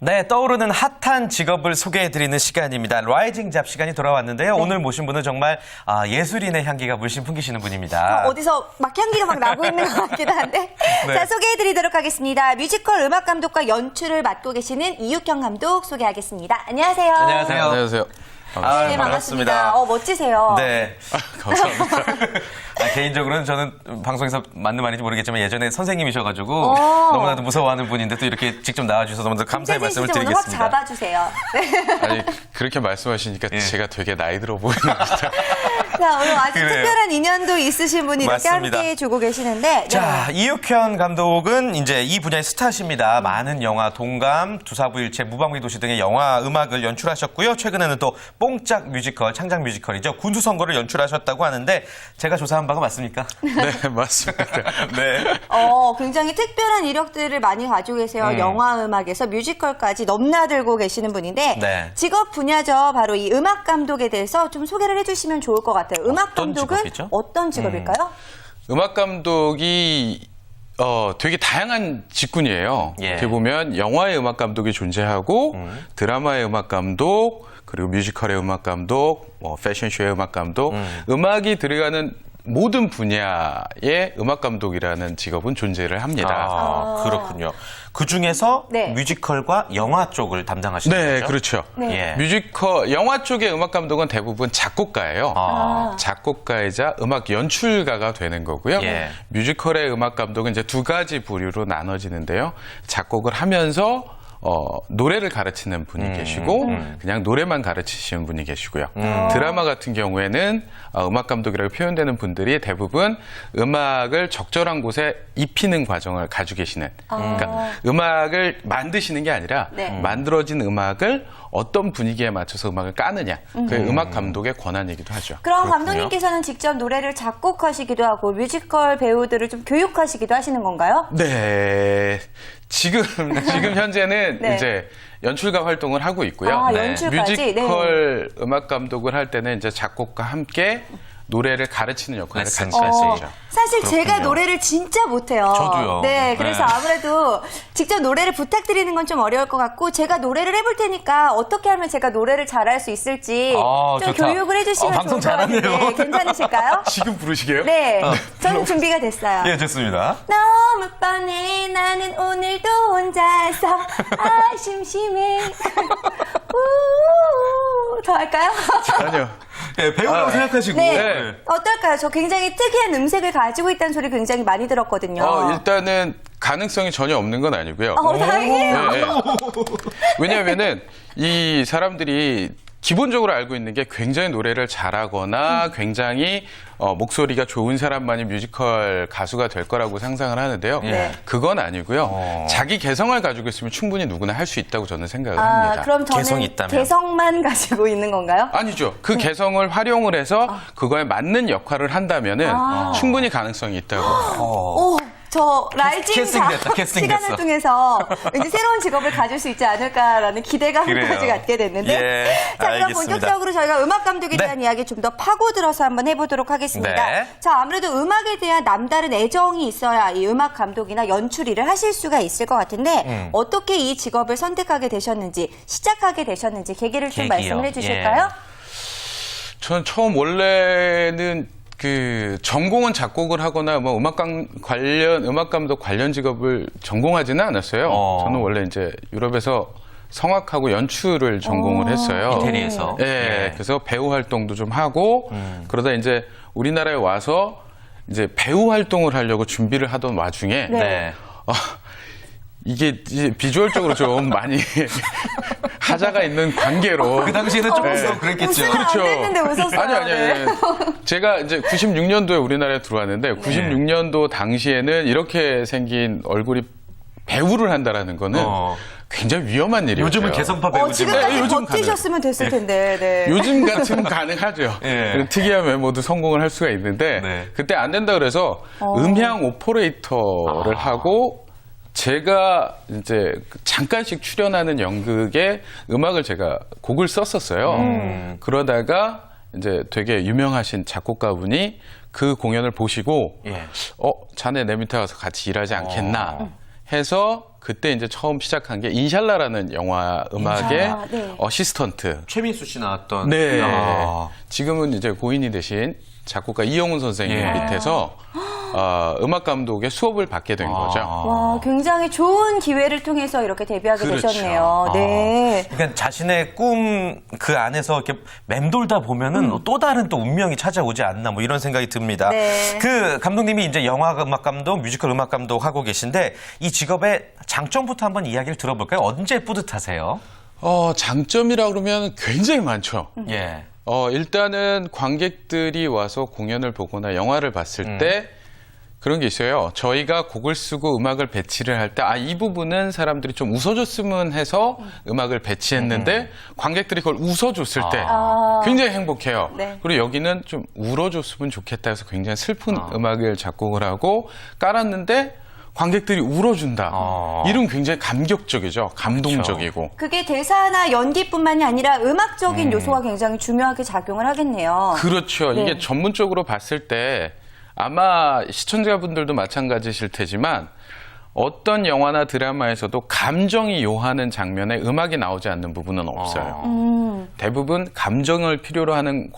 네, 떠오르는 핫한 직업을 소개해드리는 시간입니다. 라이징 잡 시간이 돌아왔는데요. 네. 오늘 모신 분은 정말 예술인의 향기가 물씬 풍기시는 분입니다. 어디서 막 향기가 막 나고 있는 것 같기도 한데. 네. 자, 소개해드리도록 하겠습니다. 뮤지컬 음악 감독과 연출을 맡고 계시는 이육형 감독 소개하겠습니다. 안녕하세요. 안녕하세요. 안녕하세요. 네, 반갑습니다. 멋지세요. 네. 감사합니다. 개인적으로는 저는 방송에서 맞는 말인지 모르겠지만 예전에 선생님이셔가지고 오. 너무나도 무서워하는 분인데 또 이렇게 직접 나와주셔서 먼저 감사의 말씀을 김태진 씨 좀 오늘 확 드리겠습니다. 잡아주세요. 네. 아니, 그렇게 말씀하시니까 예. 제가 되게 나이 들어 보이는 것 같아요. 자, 오늘 아주 그래요. 특별한 인연도 있으신 분이 이렇게 맞습니다. 함께 해주고 계시는데. 자, 이육현 감독은 이제 이 분야의 스타십니다. 많은 영화 동감, 두사부일체, 무방비 도시 등의 영화 음악을 연출하셨고요. 최근에는 또 뽕짝 뮤지컬, 창작 뮤지컬이죠. 군수선거를 연출하셨다고 하는데 제가 조사한 바가 맞습니까? 네, 맞습니다. 네. 굉장히 특별한 이력들을 많이 가지고 계세요. 영화 음악에서 뮤지컬까지 넘나들고 계시는 분인데 네. 직업 분야죠. 바로 이 음악 감독에 대해서 좀 소개를 해주시면 좋을 것 같아요. 음악 어떤 감독은 직업이죠? 어떤 직업일까요? 음악 감독이 되게 다양한 직군이에요. 예. 어떻게 보면 영화의 음악 감독이 존재하고 드라마의 음악 감독, 그리고 뮤지컬의 음악 감독, 패션쇼의 음악 감독, 음악이 들어가는 모든 분야의 음악 감독이라는 직업은 존재를 합니다. 그렇군요. 그 중에서 네. 뮤지컬과 영화 쪽을 담당하시는 네, 거죠? 그렇죠. 네. 예. 뮤지컬, 영화 쪽의 음악 감독은 대부분 작곡가예요. 작곡가이자 음악 연출가가 되는 거고요. 예. 뮤지컬의 음악 감독은 이제 두 가지 부류로 나눠지는데요. 작곡을 하면서 노래를 가르치는 분이 계시고 그냥 노래만 가르치시는 분이 계시고요. 드라마 같은 경우에는 음악 감독이라고 표현되는 분들이 대부분 음악을 적절한 곳에 입히는 과정을 가지고 계시는 그러니까 음악을 만드시는 게 아니라 네. 만들어진 음악을 어떤 분위기에 맞춰서 음악을 까느냐 그게 음악 감독의 권한이기도 하죠. 그럼 그렇군요. 감독님께서는 직접 노래를 작곡하시기도 하고 뮤지컬 배우들을 좀 교육하시기도 하시는 건가요? 네. 지금 현재는 네. 이제 연출가 활동을 하고 있고요. 아, 네. 연출까지? 뮤지컬 음악 감독을 할 때는 이제 작곡과 함께 노래를 가르치는 역할을 같이 레슨. 할 수 있죠. 사실 제가 그렇군요. 노래를 진짜 못해요. 저도요. 네, 그래서 네. 아무래도 직접 노래를 부탁드리는 건 좀 어려울 것 같고 제가 노래를 해볼 테니까 어떻게 하면 제가 노래를 잘할 수 있을지 좀 좋다. 교육을 해주시면 방송 좋을 것 같은데 잘하네요. 괜찮으실까요? 지금 부르시게요? 네, 저는 준비가 됐어요. 예, 좋습니다. 너무 뻔해 나는 오늘도 혼자서 심심해 더 할까요? 아니요. 예, 배우라고 생각하시고. 네. 네. 어떨까요? 저 굉장히 특이한 음색을 가지고 있다는 소리 굉장히 많이 들었거든요. 일단은 가능성이 전혀 없는 건 아니고요. 다행이에요. 네, 네. 왜냐하면은 이 사람들이 기본적으로 알고 있는 게 굉장히 노래를 잘하거나 굉장히 목소리가 좋은 사람만이 뮤지컬 가수가 될 거라고 상상을 하는데요. 네. 그건 아니고요. 자기 개성을 가지고 있으면 충분히 누구나 할 수 있다고 저는 생각을 합니다. 그럼 저는 개성이 있다면. 개성만 가지고 있는 건가요? 아니죠. 그 개성을 활용을 해서 그거에 맞는 역할을 한다면은 충분히 가능성이 있다고. 오, 저 라이징 캐스팅됐다, 캐스팅됐어. 시간을 통해서 이제 새로운 직업을 가질 수 있지 않을까라는 기대감까지 그래요. 갖게 됐는데 예, 자, 그럼 알겠습니다. 본격적으로 저희가 음악 감독에 네. 대한 이야기 좀 더 파고들어서 한번 해보도록 하겠습니다. 네. 자, 아무래도 음악에 대한 남다른 애정이 있어야 이 음악 감독이나 연출 일을 하실 수가 있을 것 같은데 어떻게 이 직업을 선택하게 되셨는지 시작하게 되셨는지 계기를 좀 계기요. 말씀을 해주실까요? 저는 처음 원래는 전공은 작곡을 하거나 뭐 음악 감독 관련 직업을 전공하지는 않았어요. 저는 원래 이제 유럽에서 성악하고 연출을 전공을 했어요. 이태리에서. 예, 예. 그래서 배우 활동도 좀 하고 그러다 이제 우리나라에 와서 이제 배우 활동을 하려고 준비를 하던 와중에 네. 이게 이제 비주얼적으로 좀 많이 하자가 있는 관계로 그 당시에는 조금 그랬겠죠. 웃으면 안 됐는데 웃었어요. 아니요. 제가 이제 96년도에 우리나라에 들어왔는데 96년도 당시에는 이렇게 생긴 얼굴이 배우를 한다라는 거는 굉장히 위험한 일이에요. 요즘은 개성파 배우지만. 지금까지 요즘 버티셨으면 됐을 텐데. 네. 요즘 같으면 가능하죠. 예. 특이한 외모도 성공을 할 수가 있는데 네. 그때 안 된다 그래서 음향 오퍼레이터를 하고 제가 이제 잠깐씩 출연하는 연극에 음악을 제가 곡을 썼었어요. 그러다가 이제 되게 유명하신 작곡가분이 그 공연을 보시고 예. 자네 내 밑에 가서 같이 일하지 않겠나 해서 그때 이제 처음 시작한 게 인샬라라는 영화 음악의 인샬라, 네. 어시스턴트. 최민수 씨 나왔던. 네. 아. 지금은 이제 고인이 되신 작곡가 이영훈 선생님 예. 밑에서 음악 감독의 수업을 받게 된 거죠. 와, 굉장히 좋은 기회를 통해서 이렇게 데뷔하게 그렇죠. 되셨네요. 네. 그러니까 자신의 꿈 그 안에서 이렇게 맴돌다 보면은 또 다른 또 운명이 찾아오지 않나 뭐 이런 생각이 듭니다. 네. 그 감독님이 이제 영화 음악 감독, 뮤지컬 음악 감독 하고 계신데 이 직업의 장점부터 한번 이야기를 들어볼까요? 언제 뿌듯하세요? 장점이라 그러면 굉장히 많죠. 예. 일단은 관객들이 와서 공연을 보거나 영화를 봤을 때 그런 게 있어요. 저희가 곡을 쓰고 음악을 배치를 할 때, 이 부분은 사람들이 좀 웃어줬으면 해서 음악을 배치했는데, 관객들이 그걸 웃어줬을 때 굉장히 행복해요. 네. 그리고 여기는 좀 울어줬으면 좋겠다 해서 굉장히 슬픈 음악을 작곡을 하고 깔았는데, 관객들이 울어준다. 이런 굉장히 감격적이죠. 감동적이고. 그게 대사나 연기뿐만이 아니라 음악적인 요소가 굉장히 중요하게 작용을 하겠네요. 그렇죠. 네. 이게 전문적으로 봤을 때 아마 시청자분들도 마찬가지실 테지만 어떤 영화나 드라마에서도 감정이 요하는 장면에 음악이 나오지 않는 부분은 없어요. 대부분 감정을 필요로 하는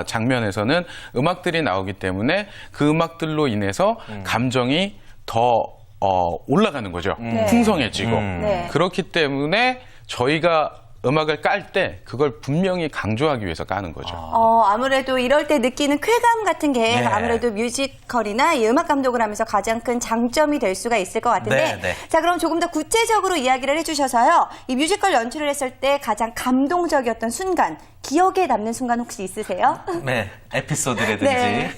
장면에서는 음악들이 나오기 때문에 그 음악들로 인해서 감정이 더 올라가는 거죠. 풍성해지고. 네. 그렇기 때문에 저희가 음악을 깔 때 그걸 분명히 강조하기 위해서 까는 거죠. 아무래도 이럴 때 느끼는 쾌감 같은 게 네. 아무래도 뮤지컬이나 이 음악 감독을 하면서 가장 큰 장점이 될 수가 있을 것 같은데 네, 네. 자, 그럼 조금 더 구체적으로 이야기를 해주셔서요. 이 뮤지컬 연출을 했을 때 가장 감동적이었던 순간, 기억에 남는 순간 혹시 있으세요? 네. 에피소드라든지. 네.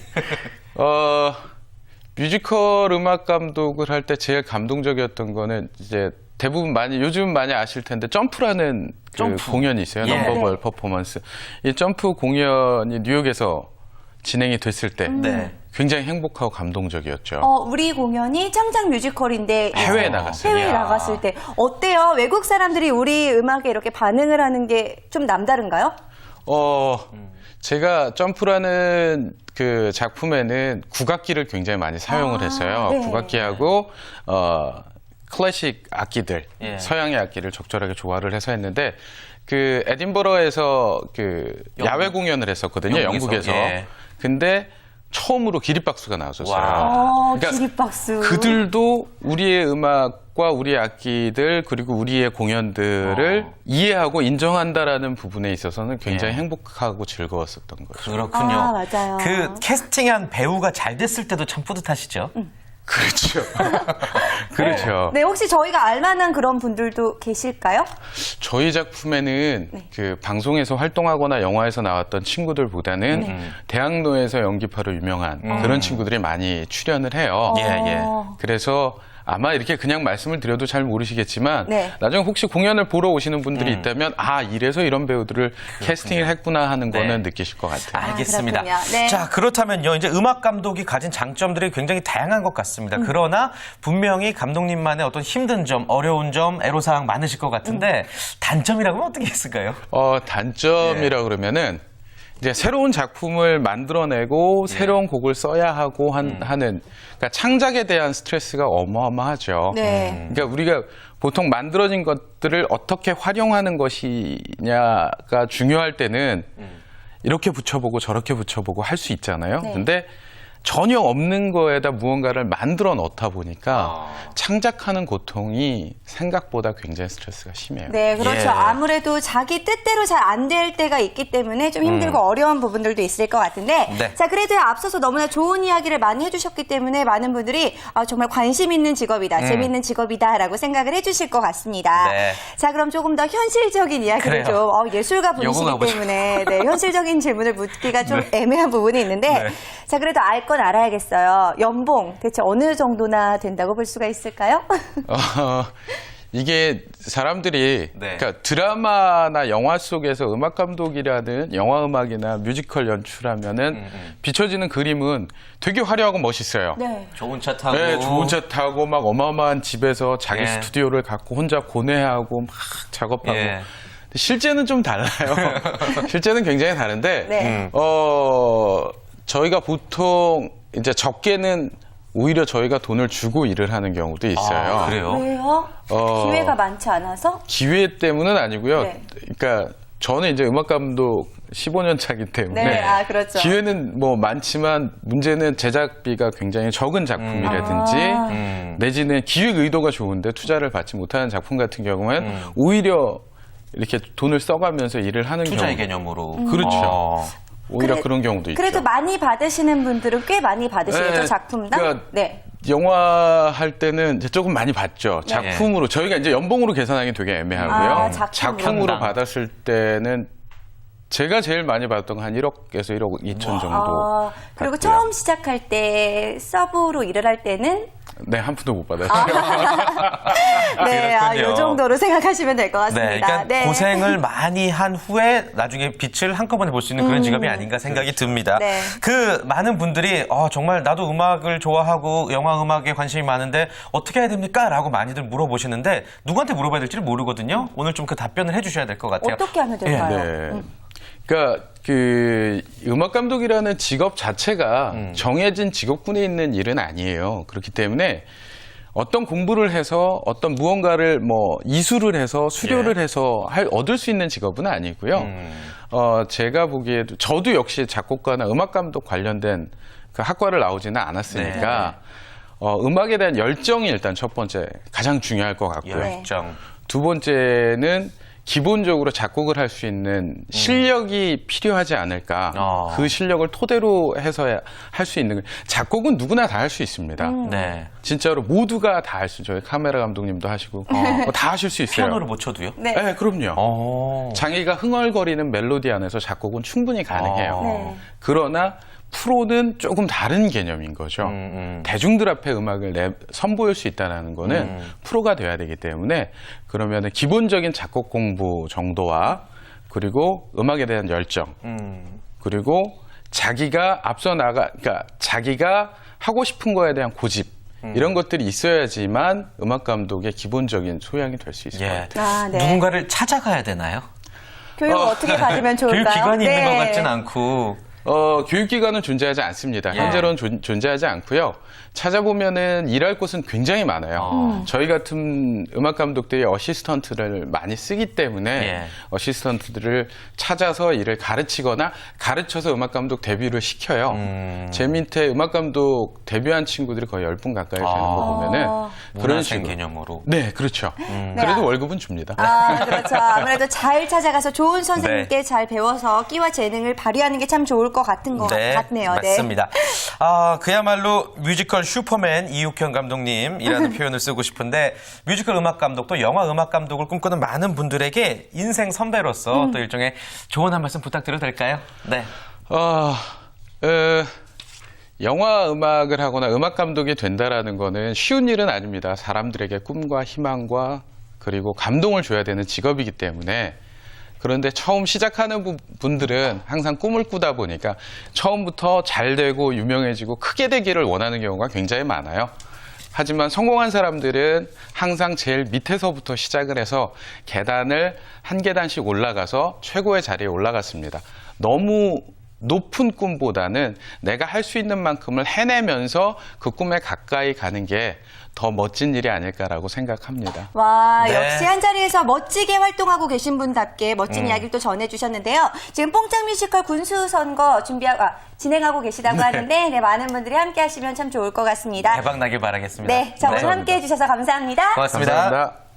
뮤지컬 음악 감독을 할 때 제일 감동적이었던 거는 이제 대부분 요즘 많이 아실 텐데 점프라는 점프. 공연이 있어요. 예. 넘버벌 퍼포먼스. 이 점프 공연이 뉴욕에서 진행이 됐을 때 네. 굉장히 행복하고 감동적이었죠. 우리 공연이 창작 뮤지컬인데 해외에 이제 나갔어요. 해외에 이야. 나갔을 때 어때요? 외국 사람들이 우리 음악에 이렇게 반응을 하는 게 좀 남다른가요? 제가 점프라는 그 작품에는 국악기를 굉장히 많이 사용을 했어요. 네. 국악기하고 클래식 악기들, 예. 서양의 악기를 적절하게 조화를 해서 했는데 그 에딘버러에서 그 야외 공연을 했었거든요. 영국에서. 예. 근데 처음으로 기립박수가 나왔었어요. 와. 그러니까 기립박수. 그들도 우리의 음악과 우리의 악기들 그리고 우리의 공연들을 이해하고 인정한다라는 부분에 있어서는 굉장히 예. 행복하고 즐거웠었던 거죠. 그렇군요. 맞아요. 그 캐스팅한 배우가 잘 됐을 때도 참 뿌듯하시죠? 그렇죠. 그렇죠. 네, 혹시 저희가 알만한 그런 분들도 계실까요? 저희 작품에는 그 방송에서 활동하거나 영화에서 나왔던 친구들보다는 대학로에서 연기파로 유명한 그런 친구들이 많이 출연을 해요. 예, 예. 그래서 아마 이렇게 그냥 말씀을 드려도 잘 모르시겠지만 네. 나중에 혹시 공연을 보러 오시는 분들이 있다면 이래서 이런 배우들을 캐스팅을 했구나 하는 네. 거는 느끼실 것 같아요. 알겠습니다. 그렇군요. 네. 자, 그렇다면요. 이제 음악 감독이 가진 장점들이 굉장히 다양한 것 같습니다. 그러나 분명히 감독님만의 어떤 힘든 점, 어려운 점, 애로사항 많으실 것 같은데 단점이라고 하면 어떻게 있을까요? 단점이라 그러면은 이제 새로운 작품을 만들어내고 새로운 곡을 써야 하고 하는 그러니까 창작에 대한 스트레스가 어마어마하죠. 네. 그러니까 우리가 보통 만들어진 것들을 어떻게 활용하는 것이냐가 중요할 때는 이렇게 붙여보고 저렇게 붙여보고 할 수 있잖아요. 네. 근데 전혀 없는 거에다 무언가를 만들어 넣다 보니까 창작하는 고통이 생각보다 굉장히 스트레스가 심해요. 네, 그렇죠. 예. 아무래도 자기 뜻대로 잘 안 될 때가 있기 때문에 좀 힘들고 어려운 부분들도 있을 것 같은데 네. 자, 그래도 앞서서 너무나 좋은 이야기를 많이 해주셨기 때문에 많은 분들이 정말 관심 있는 직업이다, 재미있는 직업이다라고 생각을 해주실 것 같습니다. 네. 자, 그럼 조금 더 현실적인 이야기를 그래요. 좀 예술가 분이시기 요거 가보죠. 때문에 네, 현실적인 질문을 묻기가 좀 애매한 부분이 있는데 네. 자, 그래도 알 건 알아야겠어요. 연봉 대체 어느 정도나 된다고 볼 수가 있을까요? 이게 사람들이 네. 그러니까 드라마나 영화 속에서 음악 감독이라는 영화 음악이나 뮤지컬 연출하면은 비춰지는 그림은 되게 화려하고 멋있어요. 네. 좋은 차 타고. 네, 좋은 차 타고 막 어마어마한 집에서 자기 예. 스튜디오를 갖고 혼자 고뇌하고 막 작업하고. 예. 근데 실제는 좀 달라요. 실제는 굉장히 다른데, 네. 저희가 보통 이제 적게는 오히려 저희가 돈을 주고 일을 하는 경우도 있어요. 아, 그래요? 왜요? 기회가 많지 않아서? 기회 때문은 아니고요. 네. 그러니까 저는 이제 음악 감독 15년 차기 때문에 네, 아, 그렇죠. 기회는 뭐 많지만 문제는 제작비가 굉장히 적은 작품이라든지 내지는 기획 의도가 좋은데 투자를 받지 못하는 작품 같은 경우는 오히려 이렇게 돈을 써가면서 일을 하는 투자의 경우 개념으로. 그렇죠. 오히려 그래- 그런 경우도 있죠. 그래도 많이 받으시는 분들은 꽤 많이 받으시겠죠, 네, 작품당? 그러니까 네. 영화 할 때는 이제 조금 많이 받죠. 네. 작품으로 저희가 이제 연봉으로 계산하기 되게 애매하고요. 아, 작품으로. 작품으로 받았을 때는 제가 제일 많이 받았던 건 한 1억에서 1억 2천 정도. 그리고 받고요. 처음 시작할 때 서브로 일을 할 때는 네, 한 푼도 못 받아요. 네, 그렇군요. 이 정도로 생각하시면 될 것 같습니다. 네, 그러니까 고생을 많이 한 후에 나중에 빛을 한꺼번에 볼 수 있는 그런 직업이 아닌가 생각이 듭니다. 네. 그 많은 분들이 정말 나도 음악을 좋아하고 영화 음악에 관심이 많은데 어떻게 해야 됩니까? 라고 많이들 물어보시는데 누구한테 물어봐야 될지를 모르거든요. 오늘 좀 그 답변을 해주셔야 될 것 같아요. 어떻게 하면 될까요? 네. 그러니까 그 음악 감독이라는 직업 자체가 정해진 직업군에 있는 일은 아니에요. 그렇기 때문에 어떤 공부를 해서 어떤 무언가를 뭐 이수를 해서 수료를 예. 해서 얻을 수 있는 직업은 아니고요. 제가 보기에도 저도 역시 작곡가나 음악 감독 관련된 그 학과를 나오지는 않았으니까 음악에 대한 열정이 일단 첫 번째 가장 중요할 것 같고요. 열정. 두 번째는 기본적으로 작곡을 할 수 있는 실력이 필요하지 않을까. 그 실력을 토대로 해서 할 수 있는 작곡은 누구나 다 할 수 있습니다. 네. 진짜로 모두가 다 할 수 있어요. 카메라 감독님도 하시고 다 하실 수 있어요. 피아노를 못 쳐도요? 네. 네, 그럼요. 장애가 흥얼거리는 멜로디 안에서 작곡은 충분히 가능해요. 네. 그러나 프로는 조금 다른 개념인 거죠. 대중들 앞에 음악을 선보일 수 있다는 거는 프로가 돼야 되기 때문에 그러면 기본적인 작곡 공부 정도와 그리고 음악에 대한 열정 그리고 자기가 그러니까 자기가 하고 싶은 거에 대한 고집 이런 것들이 있어야지만 음악 감독의 기본적인 소양이 될 수 있을 것 같아요. 아, 네. 누군가를 찾아가야 되나요? 교육을 어떻게 받으면 좋을까요? 교육기관이 있는 네. 것 같진 않고. 교육기관은 존재하지 않습니다. 예. 현재로는 존재하지 않고요. 찾아보면은 일할 곳은 굉장히 많아요. 저희 같은 음악 감독들이 어시스턴트를 많이 쓰기 때문에 예. 어시스턴트들을 찾아서 일을 가르치거나 가르쳐서 음악 감독 데뷔를 시켜요. 제 밑에 음악 감독 데뷔한 친구들이 거의 10분 가까이 되는 거 보면은 그런 문화생 식으로. 개념으로. 네, 그렇죠. 그래도 월급은 줍니다. 아, 그렇죠. 아무래도 잘 찾아가서 좋은 선생님께 잘 배워서 끼와 재능을 발휘하는 게 참 좋을 것 같은 것 같네요. 맞습니다. 그야말로 뮤지컬 슈퍼맨 이육현 감독님이라는 표현을 쓰고 싶은데 뮤지컬 음악 감독 또 영화 음악 감독을 꿈꾸는 많은 분들에게 인생 선배로서 또 일종의 조언 한 말씀 부탁드려도 될까요? 네. 영화 음악을 하거나 음악 감독이 된다라는 거는 쉬운 일은 아닙니다. 사람들에게 꿈과 희망과 그리고 감동을 줘야 되는 직업이기 때문에 그런데 처음 시작하는 분들은 항상 꿈을 꾸다 보니까 처음부터 잘 되고 유명해지고 크게 되기를 원하는 경우가 굉장히 많아요. 하지만 성공한 사람들은 항상 제일 밑에서부터 시작을 해서 계단을 한 계단씩 올라가서 최고의 자리에 올라갔습니다. 너무 높은 꿈보다는 내가 할 수 있는 만큼을 해내면서 그 꿈에 가까이 가는 게 더 멋진 일이 아닐까라고 생각합니다. 와, 네. 역시 한자리에서 멋지게 활동하고 계신 분답게 멋진 이야기를 또 전해주셨는데요. 지금 뽕짝 뮤지컬 군수선거 진행하고 계시다고 하는데 많은 분들이 함께 하시면 참 좋을 것 같습니다. 대박 나길 바라겠습니다. 네, 자, 오늘 함께 해주셔서 감사합니다. 고맙습니다. 감사합니다.